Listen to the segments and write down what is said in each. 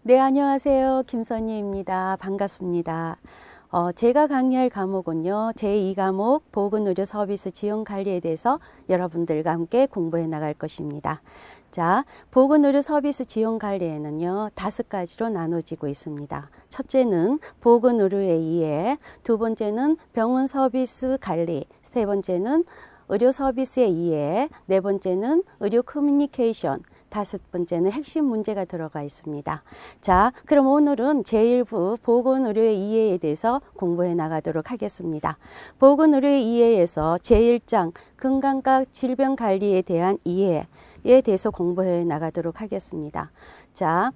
네, 안녕하세요. 김선희입니다. 반갑습니다. 제가 강의할 과목은요, 제2과목 보건의료 서비스 지원 관리에 대해서 여러분들과 함께 공부해 나갈 것입니다. 자, 보건의료 서비스 지원 관리에는요, 5가지로 나눠지고 있습니다. 첫째는 보건의료의 이해, 두 번째는 병원 서비스 관리, 세 번째는 의료 서비스의 이해, 네 번째는 의료 커뮤니케이션, 다섯 번째는 핵심 문제가 들어가 있습니다. 자, 그럼 오늘은 제1부 보건의료의 이해에 대해서 공부해 나가도록 하겠습니다. 보건의료의 이해에서 제1장 건강과 질병관리에 대한 이해에 대해서 공부해 나가도록 하겠습니다. 자,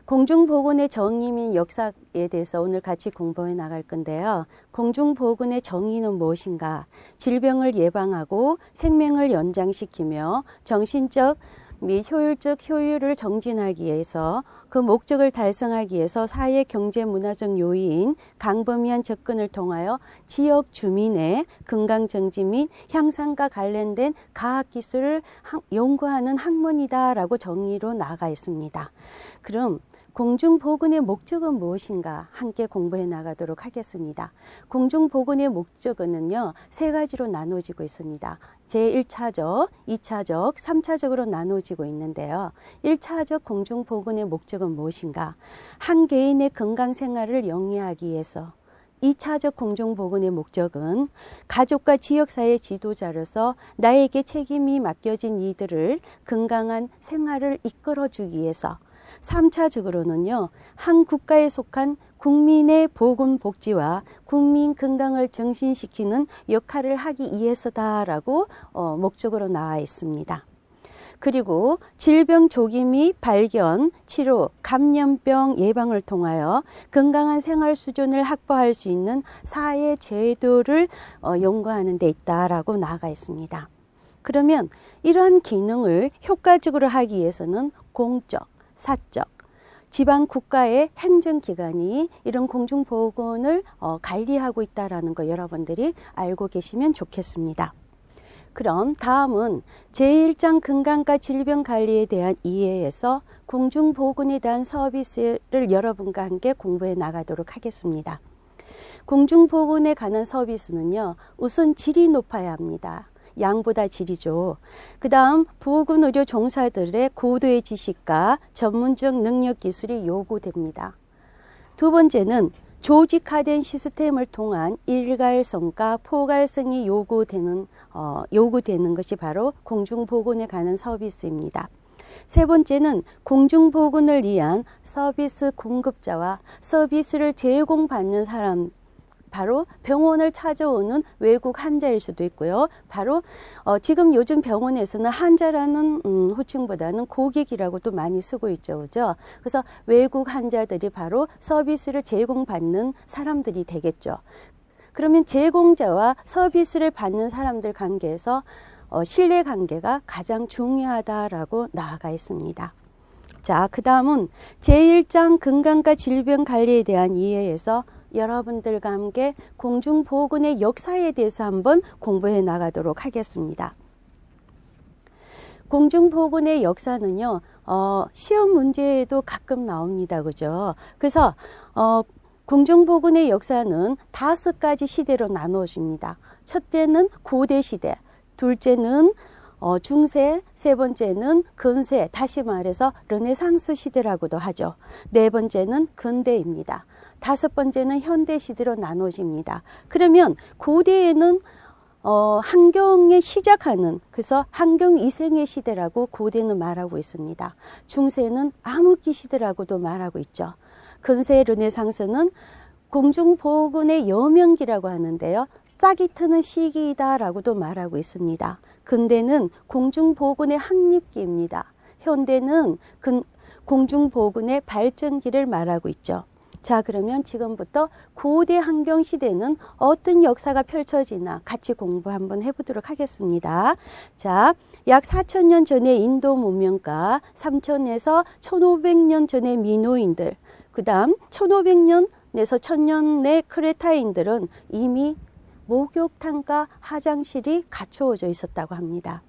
공중보건의 정의 및 역사에 대해서 오늘 같이 공부해 나갈 건데요. 공중보건의 정의는 무엇인가? 질병을 예방하고 생명을 연장시키며 정신적 및 효율적 효율을 정진하기 위해서 그 목적을 달성하기 위해서 사회, 경제, 문화적 요인, 광범위한 접근을 통하여 지역 주민의 건강 정지 및 향상과 관련된 과학기술을 연구하는 학문이다라고 정의로 나아가 있습니다. 그럼 공중보건의 목적은 무엇인가 함께 공부해 나가도록 하겠습니다. 공중보건의 목적은요, 3가지로 나눠지고 있습니다. 제1차적, 2차적, 3차적으로 나눠지고 있는데요. 1차적 공중보건의 목적은 무엇인가? 한 개인의 건강생활을 영위하기 위해서 2차적 공중보건의 목적은 가족과 지역사회 지도자로서 나에게 책임이 맡겨진 이들을 건강한 생활을 이끌어주기 위해서 3차적으로는요, 한 국가에 속한 국민의 보건복지와 국민 건강을 증진시키는 역할을 하기 위해서다라고 목적으로 나와 있습니다. 그리고 질병 조기 및 발견, 치료, 감염병 예방을 통하여 건강한 생활 수준을 확보할 수 있는 사회 제도를 연구하는 데 있다라고 나아가 있습니다. 그러면 이러한 기능을 효과적으로 하기 위해서는 공적, 사적, 지방 국가의 행정기관이 이런 공중보건을 관리하고 있다는 거 여러분들이 알고 계시면 좋겠습니다. 그럼 다음은 제1장 건강과 질병관리에 대한 이해에서 공중보건에 대한 서비스를 여러분과 함께 공부해 나가도록 하겠습니다. 공중보건에 관한 서비스는요, 우선 질이 높아야 합니다. 양보다 질이죠. 그 다음 보건의료 종사들의 고도의 지식과 전문적 능력 기술이 요구됩니다. 두 번째는 조직화된 시스템을 통한 일괄성과 포괄성이 요구되는 것이 바로 공중보건에 관한 서비스입니다. 세 번째는 공중보건을 위한 서비스 공급자와 서비스를 제공받는 사람, 바로 병원을 찾아오는 외국 환자일 수도 있고요. 바로 지금 요즘 병원에서는 환자라는 호칭보다는 고객이라고도 많이 쓰고 있죠. 그죠? 그래서 외국 환자들이 바로 서비스를 제공받는 사람들이 되겠죠. 그러면 제공자와 서비스를 받는 사람들 관계에서 신뢰관계가 가장 중요하다라고 나아가 있습니다. 자, 그 다음은 제1장 건강과 질병관리에 대한 이해에서 여러분들과 함께 공중보건의 역사에 대해서 한번 공부해 나가도록 하겠습니다. 공중보건의 역사는요, 시험 문제에도 가끔 나옵니다. 그죠? 그래서 공중보건의 역사는 5가지 시대로 나누어집니다. 첫째는 고대 시대, 둘째는 중세, 세 번째는 근세, 다시 말해서 르네상스 시대라고도 하죠. 네 번째는 근대입니다. 다섯 번째는 현대 시대로 나눠집니다. 그러면 고대에는 환경에 시작하는, 그래서 환경위생의 시대라고 고대는 말하고 있습니다. 중세는 암흑기 시대라고도 말하고 있죠. 근세 르네상스는 공중보건의 여명기라고 하는데요. 싹이 트는 시기이다라고도 말하고 있습니다. 근대는 공중보건의 확립기입니다. 현대는 공중보건의 발전기를 말하고 있죠. 자, 그러면 지금부터 고대 환경시대는 어떤 역사가 펼쳐지나 같이 공부 한번 해보도록 하겠습니다. 자, 약 4,000년 전의 인도 문명과 3,000에서 1,500년 전의 미노인들, 그 다음 1,500년에서 1,000년의 크레타인들은 이미 목욕탕과 화장실이 갖추어져 있었다고 합니다.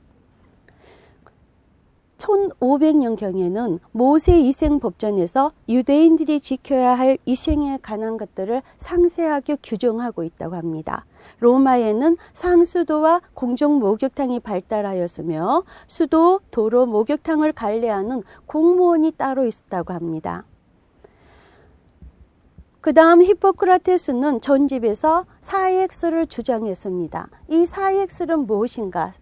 1500년경에는 모세 이생법전에서 유대인들이 지켜야 할 이생에 관한 것들을 상세하게 규정하고 있다고 합니다. 로마에는 상수도와 공중 목욕탕이 발달하였으며 수도, 도로, 목욕탕을 관리하는 공무원이 따로 있었다고 합니다. 그 다음 히포크라테스는 전집에서 사액설을 주장했습니다. 이 사액설은 무엇인가?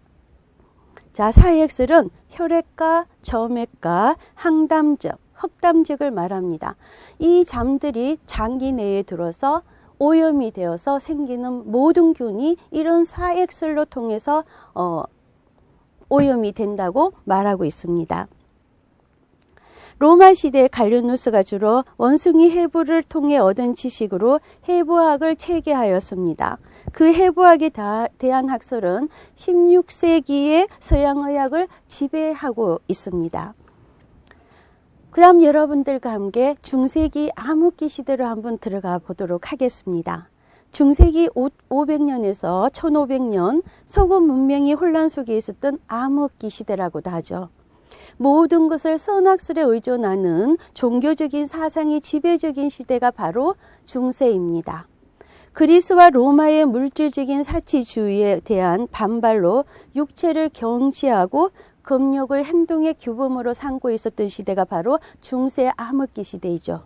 자, 사액설은 혈액과 점액과 항담적, 흑담적을 말합니다. 이 잠들이 장기 내에 들어서 오염이 되어서 생기는 모든 균이 이런 사액설로 통해서 오염이 된다고 말하고 있습니다. 로마 시대 갈리누스가 주로 원숭이 해부를 통해 얻은 지식으로 해부학을 체계하였습니다. 그 해부학에 대한 학설은 16세기의 서양의학을 지배하고 있습니다. 그 다음 여러분들과 함께 중세기 암흑기 시대로 한번 들어가 보도록 하겠습니다. 중세기 500년에서 1500년 서구 문명이 혼란 속에 있었던 암흑기 시대라고도 하죠. 모든 것을 선악설에 의존하는 종교적인 사상이 지배적인 시대가 바로 중세입니다. 그리스와 로마의 물질적인 사치주의에 대한 반발로 육체를 경시하고 금욕을 행동의 규범으로 삼고 있었던 시대가 바로 중세 암흑기 시대이죠.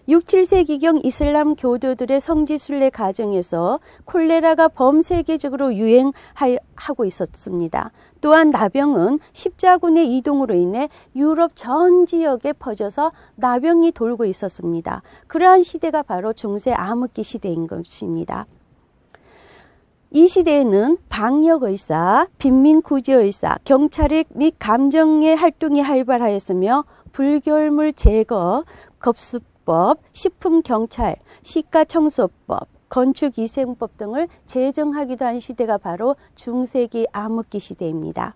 6, 7세기경 이슬람 교도들의 성지순례 과정에서 콜레라가 범세계적으로 유행하고 있었습니다. 또한 나병은 십자군의 이동으로 인해 유럽 전 지역에 퍼져서 나병이 돌고 있었습니다. 그러한 시대가 바로 중세 암흑기 시대인 것입니다. 이 시대에는 방역의사, 빈민구제의사, 경찰 및 감정의 활동이 활발하였으며 불결물 제거, 급수법, 식품경찰, 시가청소법, 건축위생법 등을 제정하기도 한 시대가 바로 중세기 암흑기 시대입니다.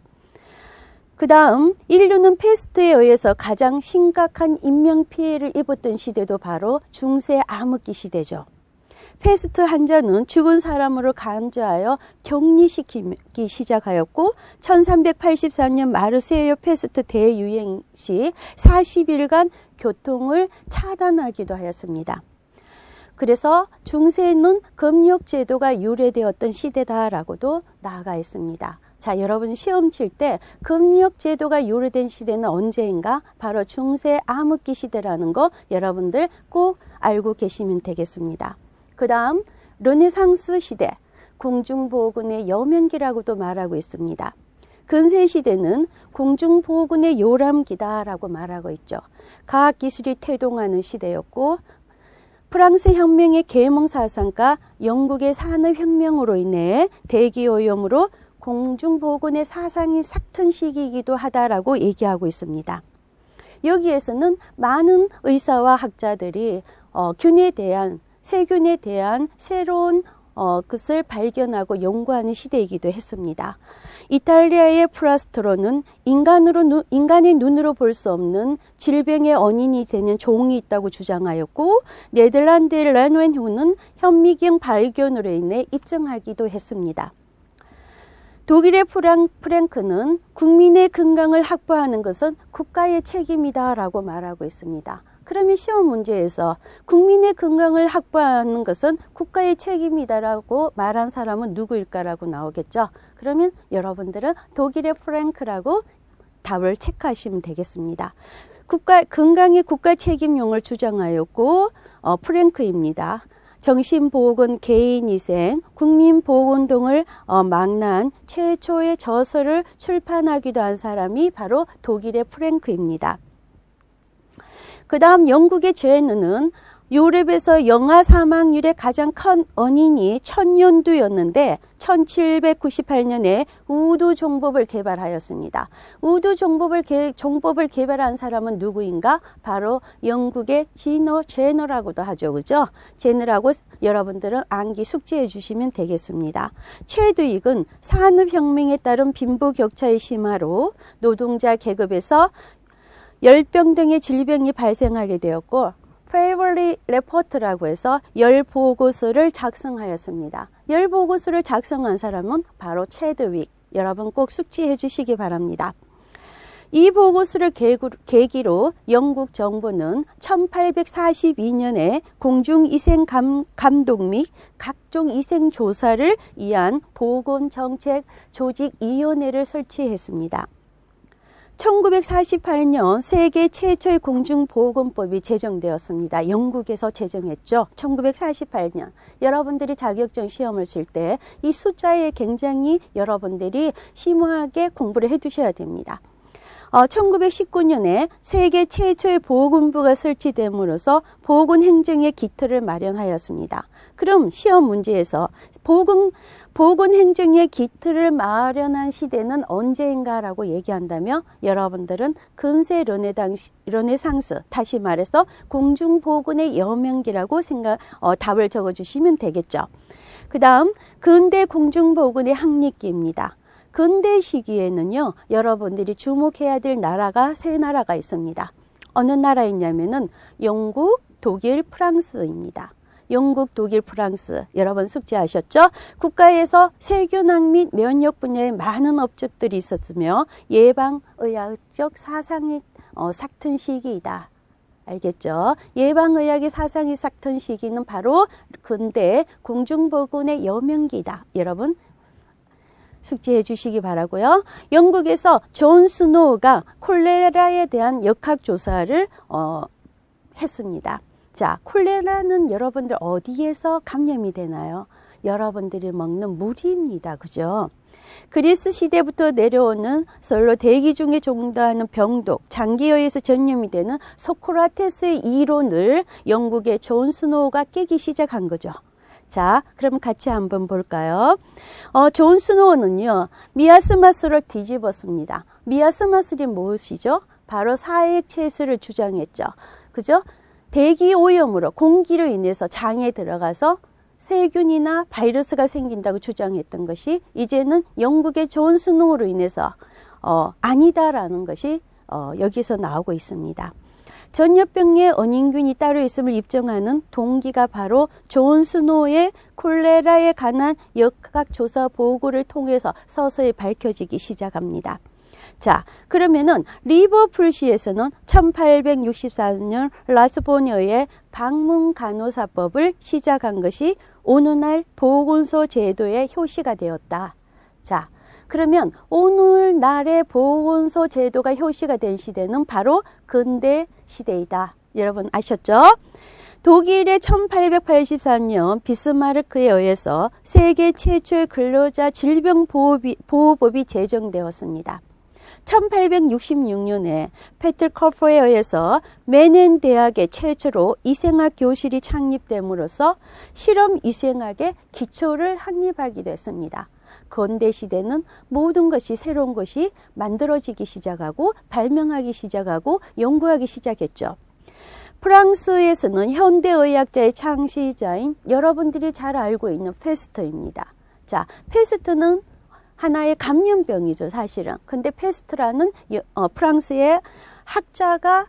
그 다음 인류는 패스트에 의해서 가장 심각한 인명피해를 입었던 시대도 바로 중세 암흑기 시대죠. 패스트 환자는 죽은 사람으로 간주하여 격리시키기 시작하였고 1384년 마르세유 패스트 대유행 시 40일간 교통을 차단하기도 하였습니다. 그래서 중세는 금욕 제도가 유래되었던 시대다라고도 나아가 있습니다. 자, 여러분 시험 칠 때 금욕 제도가 유래된 시대는 언제인가? 바로 중세 암흑기 시대라는 거 여러분들 꼭 알고 계시면 되겠습니다. 그 다음 르네상스 시대, 공중보건의 여명기라고도 말하고 있습니다. 근세시대는 공중보건의 요람기다라고 말하고 있죠. 과학기술이 태동하는 시대였고 프랑스 혁명의 계몽사상과 영국의 산업혁명으로 인해 대기오염으로 공중보건의 사상이 삭튼 시기이기도 하다라고 얘기하고 있습니다. 여기에서는 많은 의사와 학자들이 세균에 대한 새로운 것을 발견하고 연구하는 시대이기도 했습니다. 이탈리아의 프라스트로는 인간의 눈으로 볼 수 없는 질병의 원인이 되는 종이 있다고 주장하였고 네덜란드의 렌웬후는 현미경 발견으로 인해 입증하기도 했습니다. 독일의 프랭크는 국민의 건강을 확보하는 것은 국가의 책임이다 라고 말하고 있습니다. 그러면 시험 문제에서 국민의 건강을 확보하는 것은 국가의 책임이다라고 말한 사람은 누구일까라고 나오겠죠. 그러면 여러분들은 독일의 프랭크라고 답을 체크하시면 되겠습니다. 건강의 국가 책임용을 주장하였고 프랭크입니다. 정신보건, 개인위생, 국민보건운동을 망라한 최초의 저서를 출판하기도 한 사람이 바로 독일의 프랭크입니다. 그 다음 영국의 제너는 유럽에서 영아 사망률의 가장 큰 원인이 천연두였는데 1798년에 우두 종법을 개발하였습니다. 우두 종법을 개발한 사람은 누구인가? 바로 영국의 제너라고도 하죠. 그죠? 제너라고 여러분들은 암기 숙지해 주시면 되겠습니다. 최두익은 산업혁명에 따른 빈부격차의 심화로 노동자 계급에서 열병 등의 질병이 발생하게 되었고 페이벌리 레포트라고 해서 열보고서를 작성하였습니다. 열보고서를 작성한 사람은 바로 체드윅. 여러분 꼭 숙지해 주시기 바랍니다. 이 보고서를 계기로 영국 정부는 1842년에 공중위생 감독 및 각종 위생 조사를 위한 보건정책조직위원회를 설치했습니다. 1948년 세계 최초의 공중보건법이 제정되었습니다. 영국에서 제정했죠. 1948년. 여러분들이 자격증 시험을 칠 때 이 숫자에 굉장히 여러분들이 심오하게 공부를 해 두셔야 됩니다. 1919년에 세계 최초의 보건부가 설치됨으로써 보건행정의 기틀을 마련하였습니다. 그럼 시험 문제에서 보건행정의 기틀을 마련한 시대는 언제인가라고 얘기한다면 여러분들은 근세 르네상스, 다시 말해서 공중보건의 여명기라고 답을 적어주시면 되겠죠. 그 다음 근대 공중보건의 확립기입니다. 근대 시기에는요, 여러분들이 주목해야 될 나라가 세 나라가 있습니다. 어느 나라있냐면은 영국, 독일, 프랑스입니다. 영국, 독일, 프랑스. 여러분 숙지하셨죠? 국가에서 세균학 및 면역 분야에 많은 업적들이 있었으며 예방의학적 사상이 삭튼 시기이다. 알겠죠? 예방의학의 사상이 삭튼 시기는 바로 근대 공중보건의 여명기이다. 여러분 숙지해 주시기 바라고요. 영국에서 존 스노우가 콜레라에 대한 역학조사를 했습니다. 자, 콜레라는 여러분들 어디에서 감염이 되나요? 여러분들이 먹는 물입니다. 그죠? 그리스 시대부터 내려오는 솔로 대기 중에 종도하는 병독, 장기에 의해서 전염이 되는 소크라테스의 이론을 영국의 존 스노우가 깨기 시작한 거죠. 자, 그럼 같이 한번 볼까요? 존 스노우는요, 미아스마스를 뒤집었습니다. 미아스마스는 무엇이죠? 바로 사액체수를 주장했죠. 그죠? 대기 오염으로 공기로 인해서 장에 들어가서 세균이나 바이러스가 생긴다고 주장했던 것이 이제는 영국의 존 스노우로 인해서 아니다라는 것이 여기서 나오고 있습니다. 전염병의 원인균이 따로 있음을 입증하는 동기가 바로 존 스노우의 콜레라에 관한 역학조사 보고를 통해서 서서히 밝혀지기 시작합니다. 자, 그러면은 리버풀시에서는 1864년 라스보니어의 방문 간호사법을 시작한 것이 오늘날 보건소 제도의 효시가 되었다. 자, 그러면 오늘날의 보건소 제도가 효시가 된 시대는 바로 근대 시대이다. 여러분 아셨죠? 독일의 1884년 비스마르크에 의해서 세계 최초의 근로자 질병보호법이 제정되었습니다. 1866년에 페트 커퍼에 의해서 메넨 대학의 최초로 이생학 교실이 창립됨으로써 실험 이생학의 기초를 확립하게 됐습니다. 근대 시대는 모든 것이 새로운 것이 만들어지기 시작하고 발명하기 시작하고 연구하기 시작했죠. 프랑스에서는 현대의학자의 창시자인 여러분들이 잘 알고 있는 페스트입니다. 자, 페스트는 하나의 감염병이죠, 사실은. 근데 페스트라는 프랑스의 학자가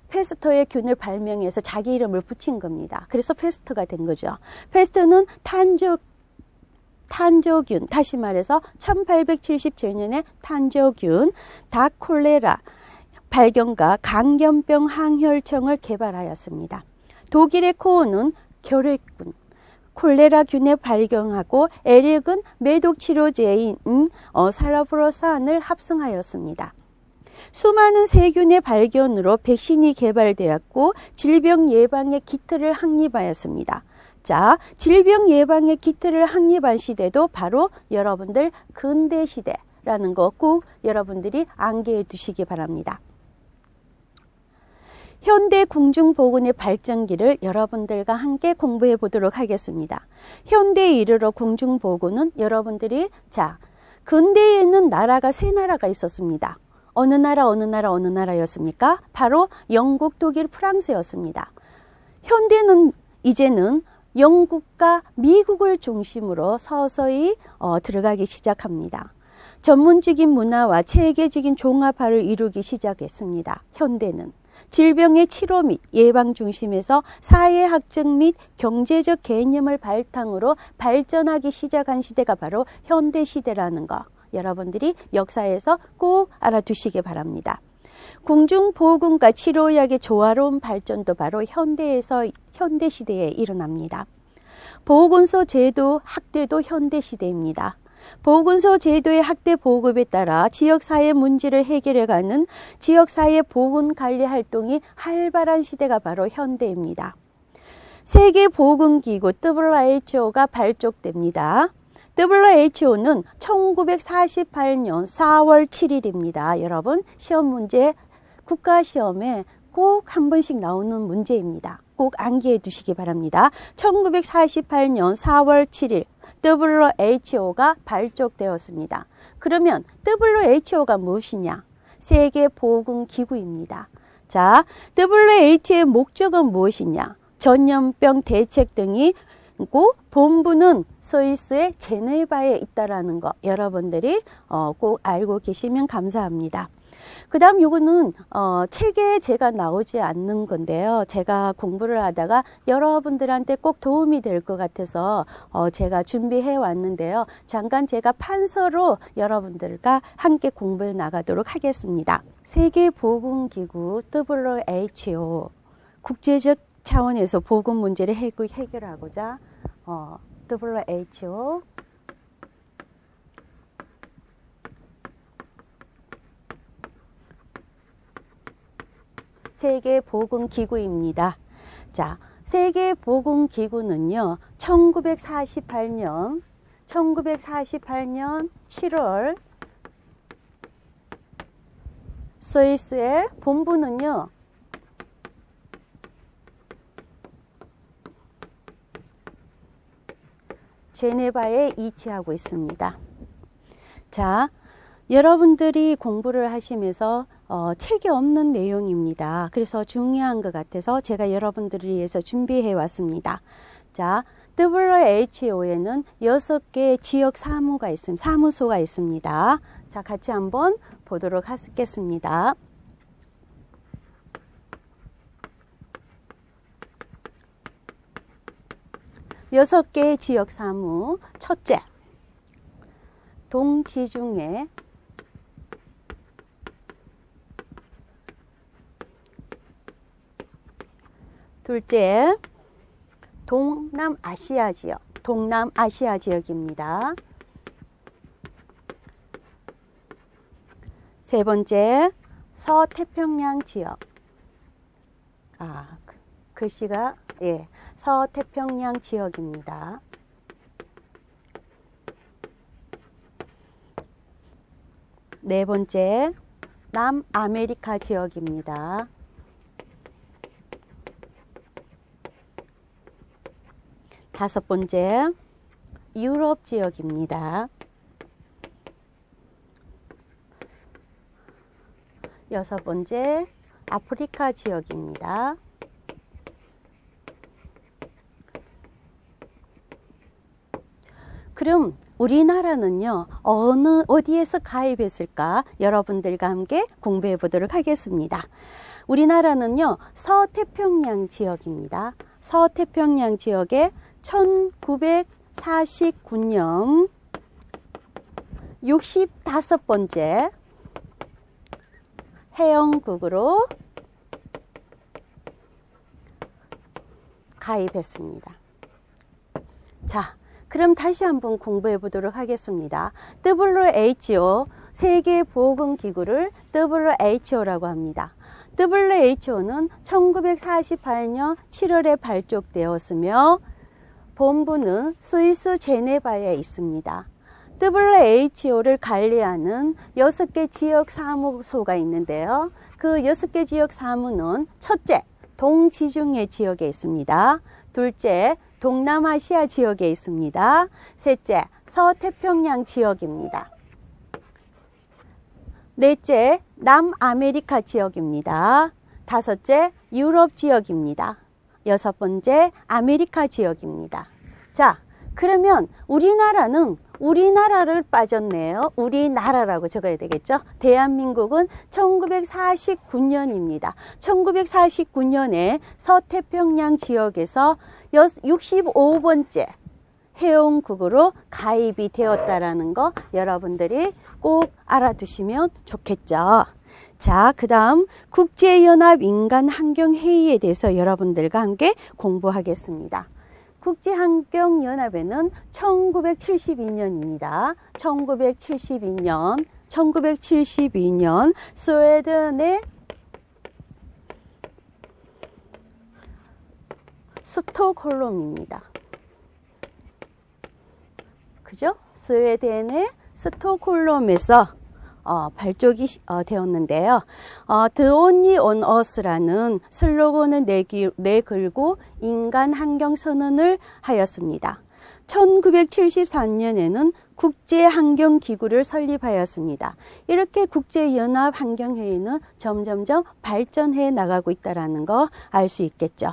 페스터의 균을 발명해서 자기 이름을 붙인 겁니다. 그래서 페스트가 된 거죠. 페스트는 탄저균, 다시 말해서 1877년에 탄저균, 닭콜레라 발견과 강염병 항혈청을 개발하였습니다. 독일의 코어는 결핵균, 콜레라균을 발견하고 에릭은 매독 치료제인 살라브로산을 합성하였습니다. 수많은 세균의 발견으로 백신이 개발되었고 질병 예방의 기틀을 확립하였습니다. 자, 질병 예방의 기틀을 확립한 시대도 바로 여러분들 근대 시대라는 거 꼭 여러분들이 암기해 두시기 바랍니다. 현대 공중보건의 발전기를 여러분들과 함께 공부해 보도록 하겠습니다. 현대에 이르러 공중보건은 여러분들이 근대에는 나라가 세 나라가 있었습니다. 어느 나라였습니까? 바로 영국, 독일, 프랑스였습니다. 현대는 이제는 영국과 미국을 중심으로 서서히 들어가기 시작합니다. 전문적인 문화와 체계적인 종합화를 이루기 시작했습니다. 현대는. 질병의 치료 및 예방 중심에서 사회학적 및 경제적 개념을 바탕으로 발전하기 시작한 시대가 바로 현대시대라는 거 여러분들이 역사에서 꼭 알아두시기 바랍니다. 공중보건과 치료약의 조화로운 발전도 바로 현대시대에 일어납니다. 보건소 제도 확대도 현대시대입니다. 보건소 제도의 확대 보급에 따라 지역사회 문제를 해결해가는 지역사회 보건관리 활발한 시대가 바로 현대입니다. 세계보건기구 WHO가 발족됩니다. WHO는 1948년 4월 7일입니다. 여러분 시험 문제 국가시험에 꼭 한 번씩 나오는 문제입니다. 꼭 암기해 두시기 바랍니다. 1948년 4월 7일 WHO가 발족되었습니다. 그러면 WHO가 무엇이냐? 세계보건기구입니다. 자, WHO의 목적은 무엇이냐? 전염병 대책 등이 있고 본부는 스위스의 제네바에 있다라는 거 여러분들이 꼭 알고 계시면 감사합니다. 그 다음 요거는 책에 제가 나오지 않는 건데요. 제가 공부를 하다가 여러분들한테 꼭 도움이 될 것 같아서 제가 준비해 왔는데요. 잠깐 제가 판서로 여러분들과 함께 공부해 나가도록 하겠습니다. 세계보건기구 WHO 국제적 차원에서 보건 문제를 해결하고자 WHO 세계보건기구입니다. 자, 세계보건기구는요, 1948년 7월 스위스의 본부는요, 제네바에 위치하고 있습니다. 자, 여러분들이 공부를 하시면서 책이 없는 내용입니다. 그래서 중요한 것 같아서 제가 여러분들을 위해서 준비해 왔습니다. 자, WHO에는 6개의 지역 사무소가 있습니다. 자, 같이 한번 보도록 하겠습니다. 여섯 개의 지역 사무. 첫째, 동지중해 둘째, 동남아시아 지역입니다. 세 번째, 서태평양 지역. 글씨가 서태평양 지역입니다. 네 번째, 남아메리카 지역입니다. 다섯 번째, 유럽 지역입니다. 여섯 번째, 아프리카 지역입니다. 그럼 우리나라는요, 어디에서 가입했을까? 여러분들과 함께 공부해 보도록 하겠습니다. 우리나라는요, 서태평양 지역입니다. 서태평양 지역에 1949년 65번째 회원국으로 가입했습니다. 자, 그럼 다시 한번 공부해 보도록 하겠습니다. WHO, 세계보건기구를 WHO라고 합니다. WHO는 1948년 7월에 발족되었으며 본부는 스위스 제네바에 있습니다. WHO를 관리하는 6개 지역 사무소가 있는데요. 그 6개 지역 사무는 첫째, 동지중해 지역에 있습니다. 둘째, 동남아시아 지역에 있습니다. 셋째, 서태평양 지역입니다. 넷째, 남아메리카 지역입니다. 다섯째, 유럽 지역입니다. 여섯 번째, 아메리카 지역입니다. 자, 그러면 우리나라를 빠졌네요. 우리나라라고 적어야 되겠죠. 대한민국은 1949년입니다. 1949년에 서태평양 지역에서 65번째 회원국으로 가입이 되었다라는 거 여러분들이 꼭 알아두시면 좋겠죠. 자, 그 다음 국제연합인간환경회의에 대해서 여러분들과 함께 공부하겠습니다. 국제환경연합에는 1972년입니다. 1972년 스웨덴의 스톡홀름입니다. 그죠? 스웨덴의 스톡홀름에서 발족이 되었는데요. The Only on Earth라는 슬로건을 내걸고 인간 환경 선언을 하였습니다. 1974년에는 국제환경기구를 설립하였습니다. 이렇게 국제연합환경회의는 점점점 발전해 나가고 있다는 거 알 수 있겠죠.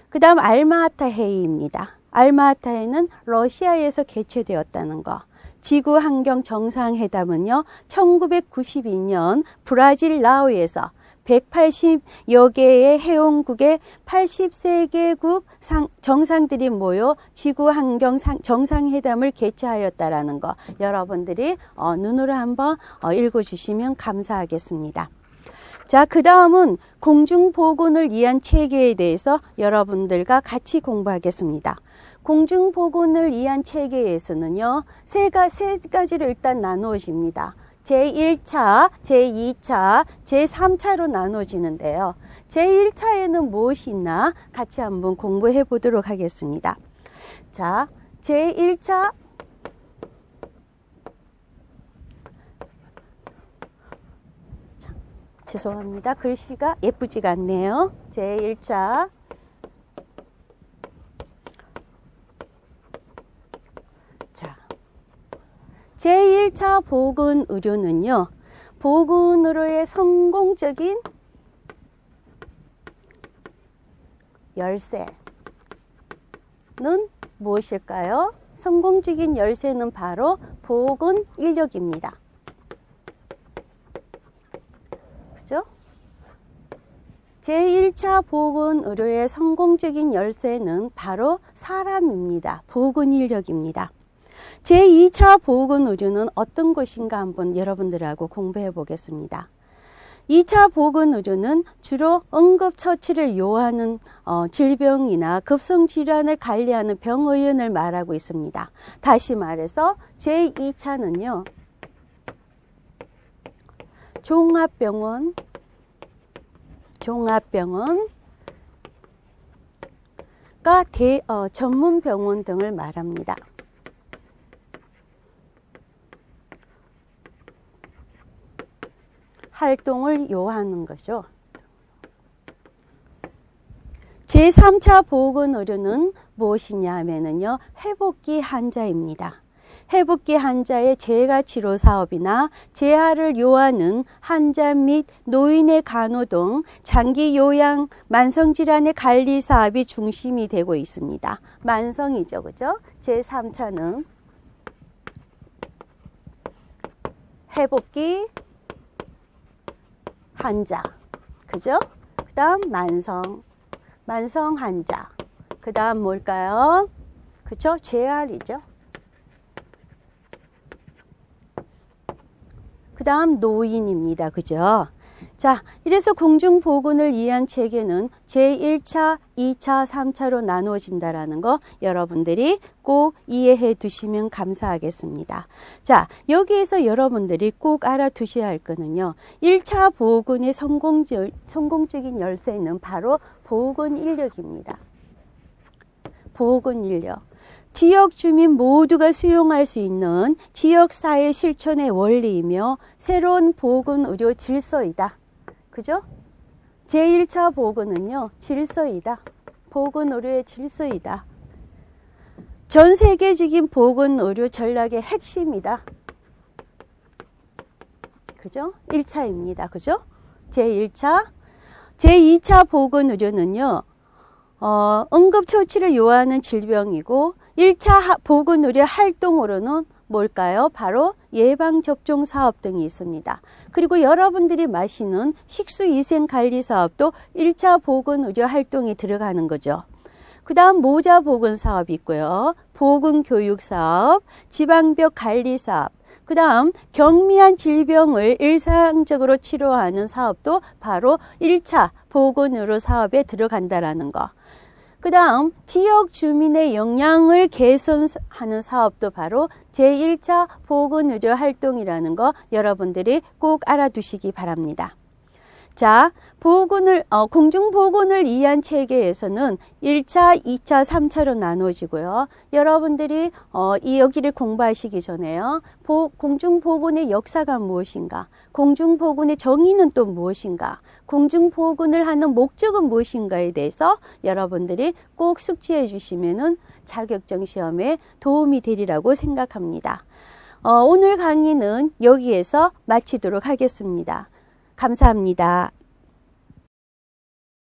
그 다음 알마아타 회의입니다. 알마아타회는 러시아에서 개최되었다는 거. 지구환경정상회담은요, 1992년 브라질 라오에서 180여 개의 회원국의 83개국 정상들이 모여 지구환경 정상회담을 개최하였다라는 거 여러분들이 눈으로 한번 읽어주시면 감사하겠습니다. 자, 그 다음은 공중보건을 위한 체계에 대해서 여러분들과 같이 공부하겠습니다. 공중보건을 위한 체계에서는요, 세 가지로 일단 나누어집니다. 제1차, 제2차, 제3차로 나눠지는데요. 제1차에는 무엇이 있나 같이 한번 공부해 보도록 하겠습니다. 자, 제1차 죄송합니다. 글씨가 예쁘지가 않네요. 제1차 제1차 보건의료는요, 보건의료의 성공적인 열쇠는 무엇일까요? 성공적인 열쇠는 바로 보건인력입니다. 그죠? 제1차 보건의료의 성공적인 열쇠는 바로 사람입니다. 보건인력입니다. 제2차 보건의료는 어떤 것인가 한번 여러분들하고 공부해 보겠습니다. 2차 보건의료는 주로 응급처치를 요하는 질병이나 급성질환을 관리하는 병의원을 말하고 있습니다. 다시 말해서 제2차는요, 종합병원, 전문병원 등을 말합니다. 활동을 요하는 거죠. 제3차 보건의료는 무엇이냐 하면요, 회복기 환자입니다. 회복기 환자의 재가 치료 사업이나 재활을 요하는 환자 및 노인의 간호 등 장기 요양 만성질환의 관리 사업이 중심이 되고 있습니다. 만성이죠, 그죠? 제3차는 회복기 환자, 그죠? 그 다음 만성 환자, 그 다음 뭘까요? 그죠? 재활이죠. 그 다음 노인입니다. 그죠? 자, 이래서 공중보건을 위한 체계는 제1차, 2차, 3차로 나누어진다라는 거 여러분들이 꼭 이해해 두시면 감사하겠습니다. 자, 여기에서 여러분들이 꼭 알아두셔야 할 거는요, 1차 보건의 성공적인 열쇠는 바로 보건인력입니다. 보건인력. 지역 주민 모두가 수용할 수 있는 지역사회 실천의 원리이며 새로운 보건의료 질서이다. 그죠? 제1차 보건은요, 질서이다. 보건의료의 질서이다. 전 세계적인 보건의료 전략의 핵심이다. 그죠? 1차입니다. 그죠? 제1차. 제2차 보건의료는요, 응급처치를 요하는 질병이고 1차 보건의료 활동으로는 뭘까요? 바로 예방접종 사업 등이 있습니다. 그리고 여러분들이 마시는 식수위생관리 사업도 1차 보건의료 활동이 들어가는 거죠. 그 다음 모자 보건 사업이 있고요. 보건교육 사업, 지방벽 관리 사업, 그 다음 경미한 질병을 일상적으로 치료하는 사업도 바로 1차 보건의료 사업에 들어간다라는 거. 그 다음 지역 주민의 영양을 개선하는 사업도 바로 제1차 보건의료 활동이라는 거 여러분들이 꼭 알아두시기 바랍니다. 자, 공중보건을 위한 체계에서는 1차, 2차, 3차로 나눠지고요. 여러분들이 여기를 공부하시기 전에요. 공중보건의 역사가 무엇인가? 공중보건의 정의는 또 무엇인가? 공중보건을 하는 목적은 무엇인가에 대해서 여러분들이 꼭 숙지해 주시면은 자격증 시험에 도움이 되리라고 생각합니다. 오늘 강의는 여기에서 마치도록 하겠습니다. 감사합니다.